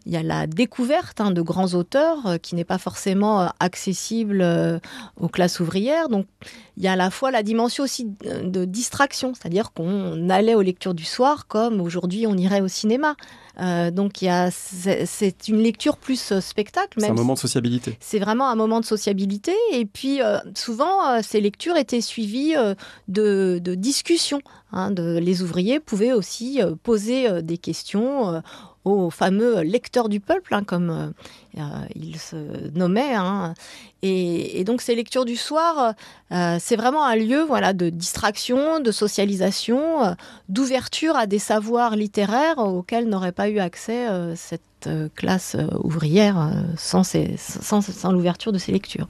il y a la découverte de grands auteurs qui n'est pas forcément accessible aux classes ouvrières. Donc, il y a à la fois la dimension aussi de distraction, c'est-à-dire qu'on allait aux lectures du soir comme aujourd'hui on irait au cinéma. Donc c'est une lecture plus spectacle. C'est un moment de sociabilité. C'est vraiment un moment de sociabilité. Et puis souvent, ces lectures étaient suivies de discussions. Les ouvriers pouvaient aussi poser des questions aux fameux lecteurs du peuple, comme ils se nommaient. Et donc ces lectures du soir, c'est vraiment un lieu de distraction, de socialisation, d'ouverture à des savoirs littéraires auxquels n'aurait pas eu accès cette classe ouvrière sans l'ouverture de ces lectures.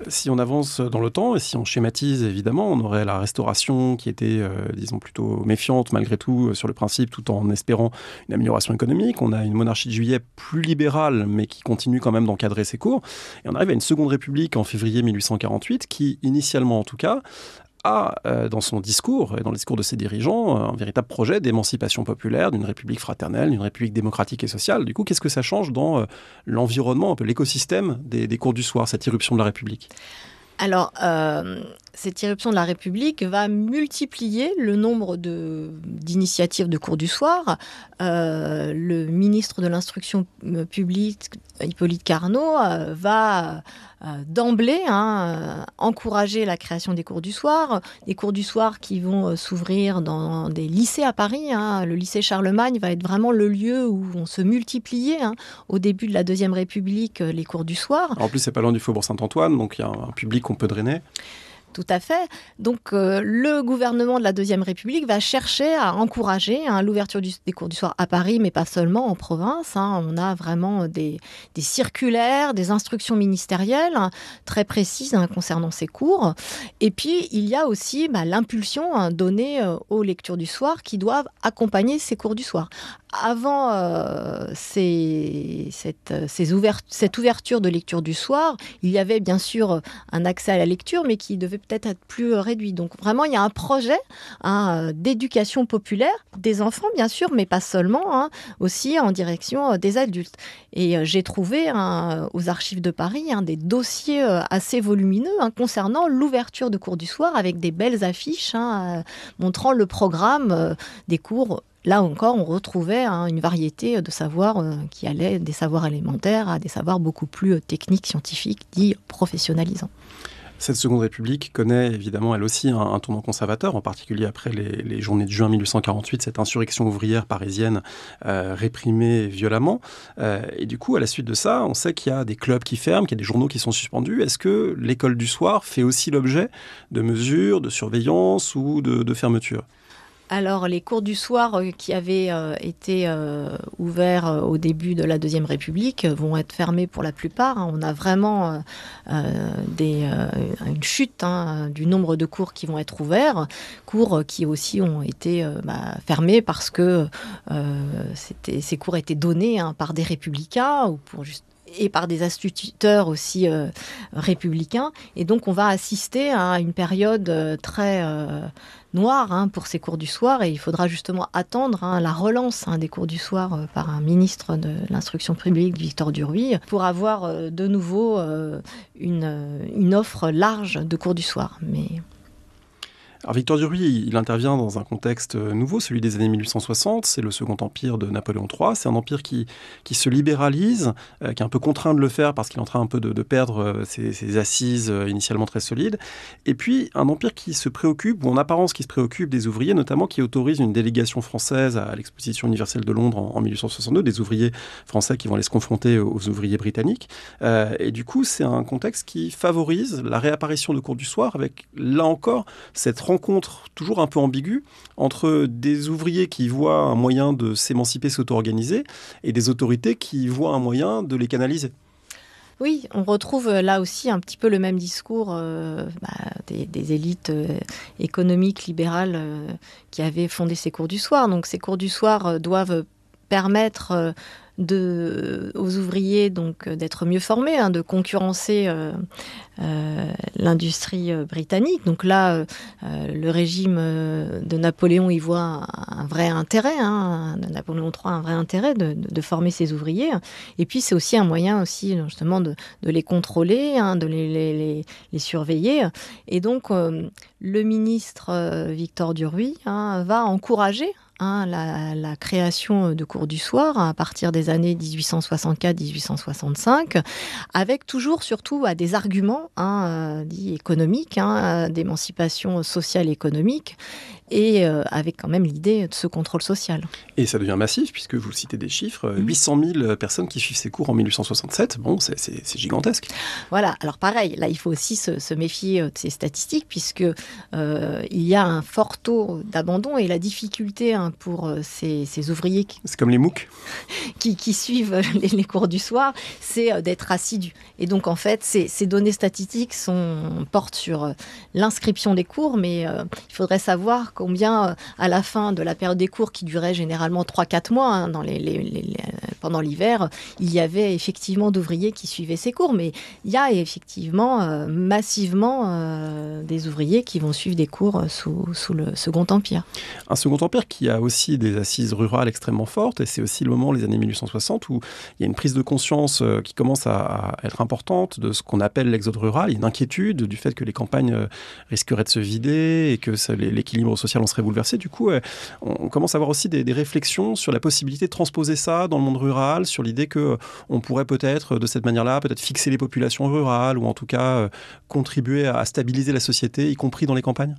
Si on avance dans le temps et si on schématise, évidemment, on aurait la Restauration qui était, disons, plutôt méfiante malgré tout sur le principe, tout en espérant une amélioration économique. On a une monarchie de Juillet plus libérale, mais qui continue quand même d'encadrer ses cours. Et on arrive à une Seconde République en février 1848 qui, initialement en tout cas, a, dans son discours et dans le discours de ses dirigeants, un véritable projet d'émancipation populaire, d'une république fraternelle, d'une république démocratique et sociale. Du coup, qu'est-ce que ça change dans l'environnement, un peu l'écosystème des cours du soir, cette irruption de la République ? Alors, cette irruption de la République va multiplier le nombre d'initiatives de cours du soir. Le ministre de l'Instruction publique, Hippolyte Carnot, va d'emblée encourager la création des cours du soir. Des cours du soir qui vont s'ouvrir dans des lycées à Paris. Le lycée Charlemagne va être vraiment le lieu où on se multipliait au début de la Deuxième République, les cours du soir. En plus, c'est pas loin du Faubourg Saint-Antoine, donc il y a un public qu'on peut drainer. Tout à fait. Donc, le gouvernement de la Deuxième République va chercher à encourager l'ouverture des cours du soir à Paris, mais pas seulement en province. On a vraiment des circulaires, des instructions ministérielles très précises concernant ces cours. Et puis, il y a aussi l'impulsion donnée aux lectures du soir qui doivent accompagner ces cours du soir. Avant cette ouverture de lecture du soir, il y avait bien sûr un accès à la lecture, mais qui devait peut-être être plus réduit. Donc vraiment, il y a un projet d'éducation populaire des enfants, bien sûr, mais pas seulement, aussi en direction des adultes. Et j'ai trouvé aux archives de Paris des dossiers assez volumineux concernant l'ouverture de cours du soir avec des belles affiches montrant le programme des cours. Là encore, on retrouvait une variété de savoirs qui allaient des savoirs élémentaires à des savoirs beaucoup plus techniques, scientifiques, dits professionnalisants. Cette Seconde République connaît évidemment elle aussi un tournant conservateur, en particulier après les journées de juin 1848, cette insurrection ouvrière parisienne réprimée violemment. Et du coup, à la suite de ça, on sait qu'il y a des clubs qui ferment, qu'il y a des journaux qui sont suspendus. Est-ce que l'école du soir fait aussi l'objet de mesures de surveillance ou de fermeture ? Alors, les cours du soir qui avaient été ouverts au début de la Deuxième République vont être fermés pour la plupart. On a vraiment une chute du nombre de cours qui vont être ouverts, cours qui aussi ont été fermés parce que ces cours étaient donnés par des républicains et par des instituteurs aussi républicains. Et donc, on va assister à une période très noire pour ces cours du soir. Et il faudra justement attendre la relance des cours du soir par un ministre de l'Instruction publique, Victor Duruy, pour avoir de nouveau une offre large de cours du soir. Alors Victor Duruy, il intervient dans un contexte nouveau, celui des années 1860. C'est le Second Empire de Napoléon III. C'est un empire qui se libéralise, qui est un peu contraint de le faire parce qu'il est en train un peu de perdre ses assises initialement très solides. Et puis un empire qui se préoccupe, ou en apparence qui se préoccupe des ouvriers, notamment qui autorise une délégation française à l'exposition universelle de Londres en 1862, des ouvriers français qui vont aller se confronter aux ouvriers britanniques. Et du coup, c'est un contexte qui favorise la réapparition de cours du soir avec, là encore, cette rencontre toujours un peu ambiguë entre des ouvriers qui voient un moyen de s'émanciper, s'auto-organiser, et des autorités qui voient un moyen de les canaliser. Oui, on retrouve là aussi un petit peu le même discours des élites économiques libérales qui avaient fondé ces cours du soir. Donc ces cours du soir doivent permettre aux ouvriers d'être mieux formés, de concurrencer l'industrie britannique. Donc là, le régime de Napoléon y voit un vrai intérêt, Napoléon III un vrai intérêt de former ses ouvriers. Et puis c'est aussi un moyen aussi justement de les contrôler, de les surveiller. Et donc le ministre Victor Duruy va encourager la création de cours du soir à partir des années 1864-1865, avec toujours surtout des arguments dits économiques, d'émancipation sociale et économique. et avec quand même l'idée de ce contrôle social. Et ça devient massif, puisque vous citez des chiffres, 800 000 personnes qui suivent ces cours en 1867, bon, c'est gigantesque. Voilà, alors pareil, là il faut aussi se méfier de ces statistiques, puisque il y a un fort taux d'abandon et la difficulté pour ces ouvriers c'est comme les MOOC qui suivent les cours du soir, c'est d'être assidus. Et donc en fait, ces données statistiques portent sur l'inscription des cours, mais il faudrait savoir combien, à la fin de la période des cours, qui durait généralement 3-4 mois, hein, pendant l'hiver, il y avait effectivement d'ouvriers qui suivaient ces cours, mais il y a effectivement massivement des ouvriers qui vont suivre des cours sous le Second Empire. Un Second Empire qui a aussi des assises rurales extrêmement fortes, et c'est aussi le moment, les années 1860, où il y a une prise de conscience qui commence à être importante de ce qu'on appelle l'exode rural. Il y a une inquiétude du fait que les campagnes risqueraient de se vider et que l'équilibre social en serait bouleversé. Du coup, on commence à avoir aussi des réflexions sur la possibilité de transposer ça dans le monde rural, sur l'idée qu'on pourrait peut-être, de cette manière-là, peut-être fixer les populations rurales, ou en tout cas contribuer à stabiliser la société, y compris dans les campagnes.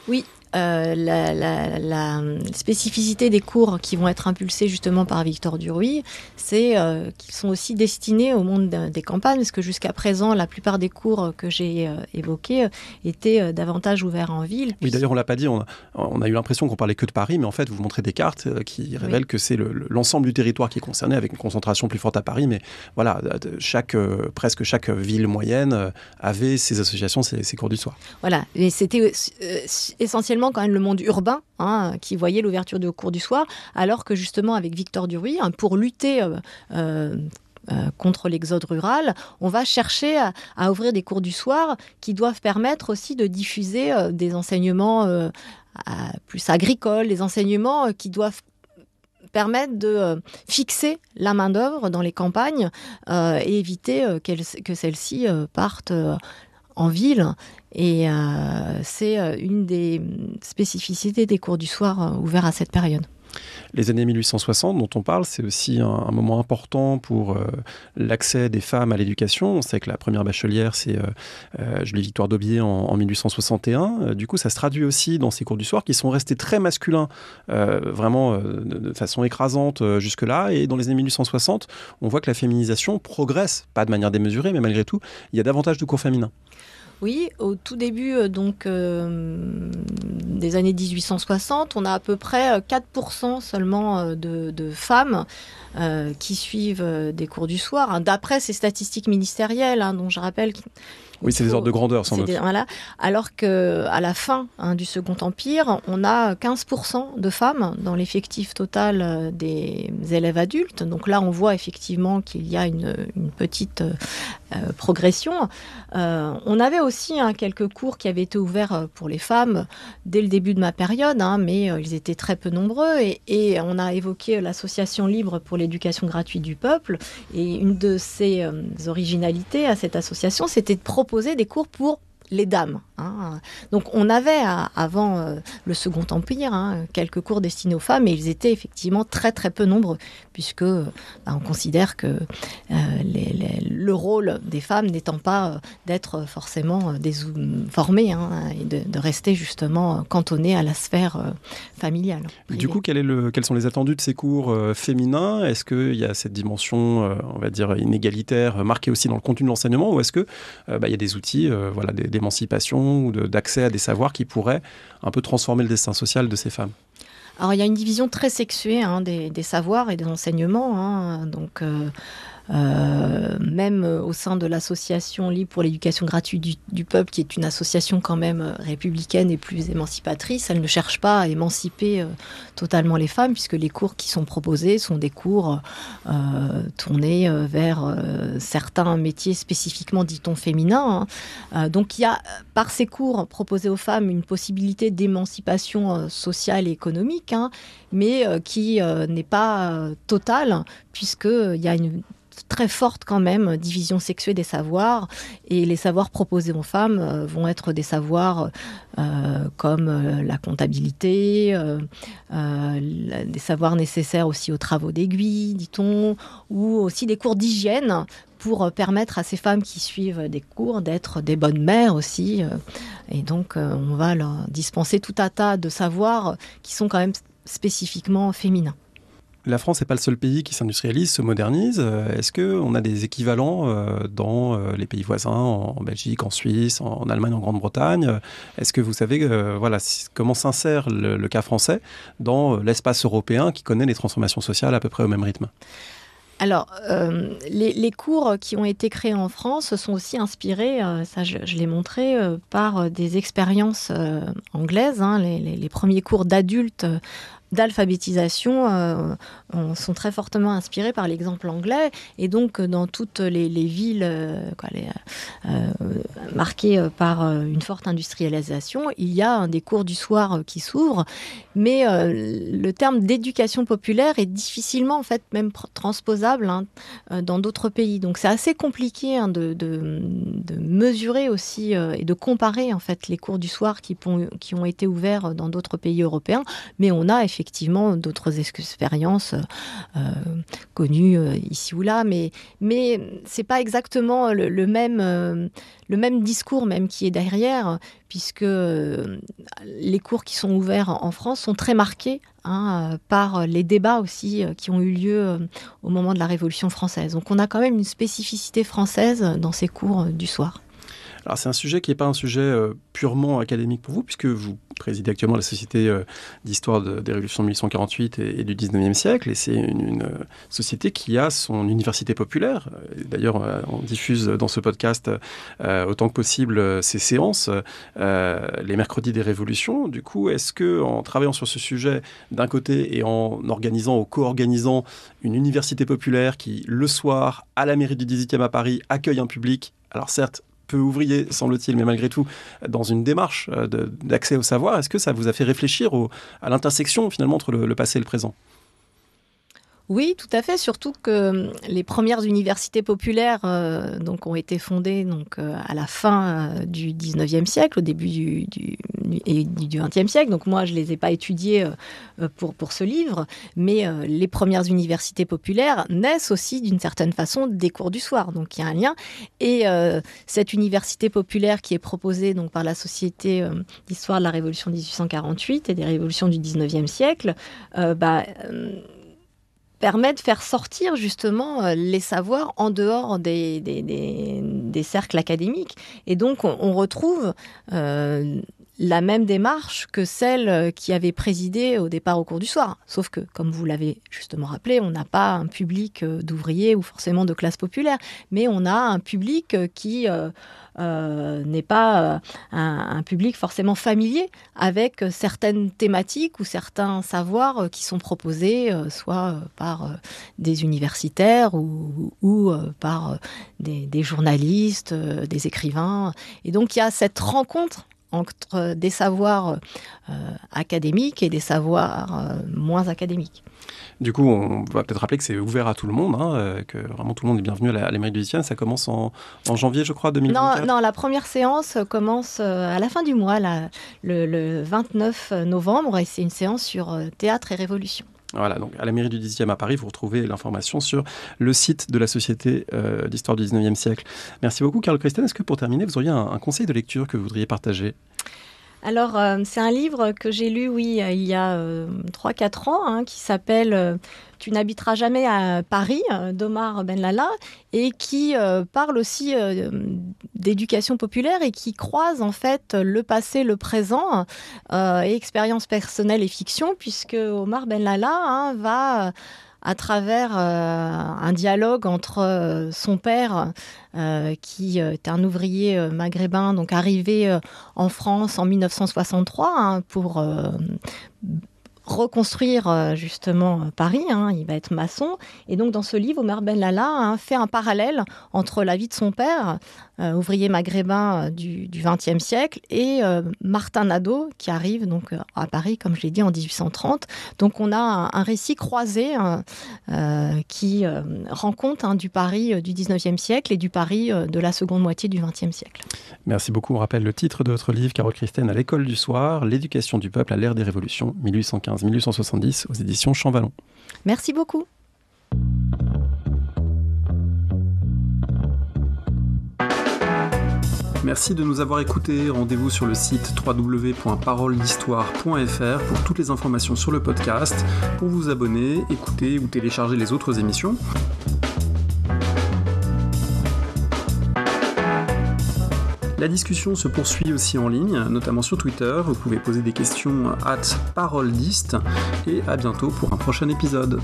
Oui, la spécificité des cours qui vont être impulsés justement par Victor Duruy, c'est qu'ils sont aussi destinés au monde des campagnes, parce que jusqu'à présent, la plupart des cours que j'ai évoqués étaient davantage ouverts en ville. Oui, d'ailleurs, on ne l'a pas dit, on a eu l'impression qu'on parlait que de Paris, mais en fait, vous montrez des cartes qui révèlent que c'est l'ensemble du territoire qui est concerné, avec une concentration plus forte à Paris, mais voilà, presque chaque ville moyenne avait ses associations, ses cours du soir. Voilà, et c'était essentiellement quand même le monde urbain qui voyait l'ouverture de cours du soir, alors que justement avec Victor Duruy, pour lutter contre l'exode rural, on va chercher à ouvrir des cours du soir qui doivent permettre aussi de diffuser des enseignements plus agricoles, des enseignements qui doivent permettre de fixer la main-d'œuvre dans les campagnes et éviter que celles-ci partent en ville. Et c'est une des spécificités des cours du soir ouverts à cette période. Les années 1860 dont on parle, c'est aussi un moment important pour l'accès des femmes à l'éducation. On sait que la première bachelière, c'est Julie-Victoire d'Aubier en 1861. Du coup, ça se traduit aussi dans ces cours du soir qui sont restés très masculins, vraiment de façon écrasante jusque-là. Et dans les années 1860, on voit que la féminisation progresse, pas de manière démesurée, mais malgré tout, il y a davantage de cours féminins. Oui, au tout début des années 1860, on a à peu près 4% seulement de femmes qui suivent des cours du soir, d'après ces statistiques ministérielles, dont je rappelle... Oui, c'est des ordres de grandeur, sans doute. Voilà. Alors qu'à la fin du Second Empire, on a 15% de femmes dans l'effectif total des élèves adultes. Donc là, on voit effectivement qu'il y a une petite progression. On avait aussi quelques cours qui avaient été ouverts pour les femmes dès le début de ma période, mais ils étaient très peu nombreux. Et on a évoqué l'Association libre pour l'éducation gratuite du peuple. Et une de ses originalités à cette association, c'était de proposer des cours pour les dames. Donc on avait avant le Second Empire quelques cours destinés aux femmes, et ils étaient effectivement très très peu nombreux, puisque on considère que le rôle des femmes n'étant pas d'être forcément formées et de rester justement cantonnées à la sphère familiale. Du coup, quels sont les attendus de ces cours féminins ? Est-ce qu'il y a cette dimension, on va dire, inégalitaire marquée aussi dans le contenu de l'enseignement, ou est-ce que il y a des outils d'émancipation ou d'accès à des savoirs qui pourraient un peu transformer le destin social de ces femmes ? Alors, il y a une division très sexuée des savoirs et des enseignements. Donc, même au sein de l'Association libre pour l'éducation gratuite du peuple, qui est une association quand même républicaine et plus émancipatrice, elle ne cherche pas à émanciper totalement les femmes, puisque les cours qui sont proposés sont des cours tournés vers certains métiers spécifiquement, dit-on, féminins. Donc il y a, par ces cours proposés aux femmes, une possibilité d'émancipation sociale et économique, mais qui n'est pas totale, puisqu'il y a une très forte quand même division sexuée des savoirs, et les savoirs proposés aux femmes vont être des savoirs comme la comptabilité, des savoirs nécessaires aussi aux travaux d'aiguille, dit-on, ou aussi des cours d'hygiène pour permettre à ces femmes qui suivent des cours d'être des bonnes mères aussi. Et donc, on va leur dispenser tout un tas de savoirs qui sont quand même spécifiquement féminins. La France n'est pas le seul pays qui s'industrialise, se modernise. Est-ce qu'on a des équivalents dans les pays voisins, en Belgique, en Suisse, en Allemagne, en Grande-Bretagne? Est-ce que vous savez comment s'insère le cas français dans l'espace européen qui connaît les transformations sociales à peu près au même rythme? Alors, les cours qui ont été créés en France sont aussi inspirés, ça je l'ai montré, par des expériences anglaises. Les premiers cours d'adultes d'alphabétisation sont très fortement inspirés par l'exemple anglais, et donc dans toutes les villes marquées par une forte industrialisation, il y a des cours du soir qui s'ouvrent, mais le terme d'éducation populaire est difficilement en fait même transposable dans d'autres pays. Donc c'est assez compliqué de mesurer aussi et de comparer en fait les cours du soir qui ont été ouverts dans d'autres pays européens, mais on a effectivement d'autres expériences connues ici ou là, mais c'est pas exactement le même discours même qui est derrière, puisque les cours qui sont ouverts en France sont très marqués par les débats aussi qui ont eu lieu au moment de la Révolution française. Donc on a quand même une spécificité française dans ces cours du soir. Alors c'est un sujet qui n'est pas un sujet purement académique pour vous, puisque vous présidez actuellement la Société d'histoire des révolutions de 1848 et du 19e siècle, et c'est une société qui a son université populaire. D'ailleurs, on diffuse dans ce podcast autant que possible ces séances, les mercredis des révolutions. Du coup, est-ce qu'en travaillant sur ce sujet d'un côté et en organisant ou co-organisant une université populaire qui, le soir, à la mairie du 18e à Paris, accueille un public, alors certes, peu ouvrier, semble-t-il, mais malgré tout, dans une démarche d'accès au savoir, est-ce que ça vous a fait réfléchir à l'intersection, finalement, entre le passé et le présent ? Oui, tout à fait, surtout que les premières universités populaires ont été fondées à la fin du 19e siècle, au début du 20e siècle. Donc moi, je ne les ai pas étudiées pour ce livre, mais les premières universités populaires naissent aussi d'une certaine façon des cours du soir. Donc il y a un lien. Et cette université populaire qui est proposée par la Société d'histoire de la Révolution de 1848 et des révolutions du 19e siècle, permet de faire sortir justement les savoirs en dehors des cercles académiques. Et donc, on retrouve la même démarche que celle qui avait présidé au départ au cours du soir. Sauf que, comme vous l'avez justement rappelé, on n'a pas un public d'ouvriers ou forcément de classe populaire, mais on a un public qui n'est pas un public forcément familier avec certaines thématiques ou certains savoirs qui sont proposés soit par des universitaires ou par des journalistes, des écrivains. Et donc il y a cette rencontre entre des savoirs académiques et des savoirs moins académiques. Du coup, on va peut-être rappeler que c'est ouvert à tout le monde, que vraiment tout le monde est bienvenu à la mairie du 18e. Ça commence en janvier, je crois, 2024. Non, la première séance commence à la fin du mois, le 29 novembre, et c'est une séance sur théâtre et révolution. Voilà, donc à la mairie du 10e à Paris, vous retrouvez l'information sur le site de la Société d'histoire du 19e siècle. Merci beaucoup, Carole Christen. Est-ce que pour terminer, vous auriez un conseil de lecture que vous voudriez partager ? Alors, c'est un livre que j'ai lu, il y a 3-4 ans, qui s'appelle « Tu n'habiteras jamais à Paris » d'Omar Benlalla, et qui parle aussi d'éducation populaire et qui croise en fait le passé, le présent et expérience personnelle et fiction, puisque Omar Benlalla va à travers un dialogue entre son père, qui est un ouvrier maghrébin, donc arrivé en France en 1963 pour reconstruire justement Paris. Il va être maçon. Et donc dans ce livre, Omar Benlalla fait un parallèle entre la vie de son père ouvrier maghrébin du XXe siècle, et Martin Nadeau, qui arrive donc à Paris, comme je l'ai dit, en 1830. Donc on a un récit croisé qui rend compte du Paris du XIXe siècle et du Paris de la seconde moitié du XXe siècle. Merci beaucoup. On rappelle le titre de votre livre, Carole Christen, à l'école du soir, l'éducation du peuple à l'ère des révolutions, 1815-1870, aux éditions Champvallon. Merci beaucoup. Merci de nous avoir écoutés. Rendez-vous sur le site www.paroledhistoire.fr pour toutes les informations sur le podcast, pour vous abonner, écouter ou télécharger les autres émissions. La discussion se poursuit aussi en ligne, notamment sur Twitter. Vous pouvez poser des questions @paroledist et à bientôt pour un prochain épisode.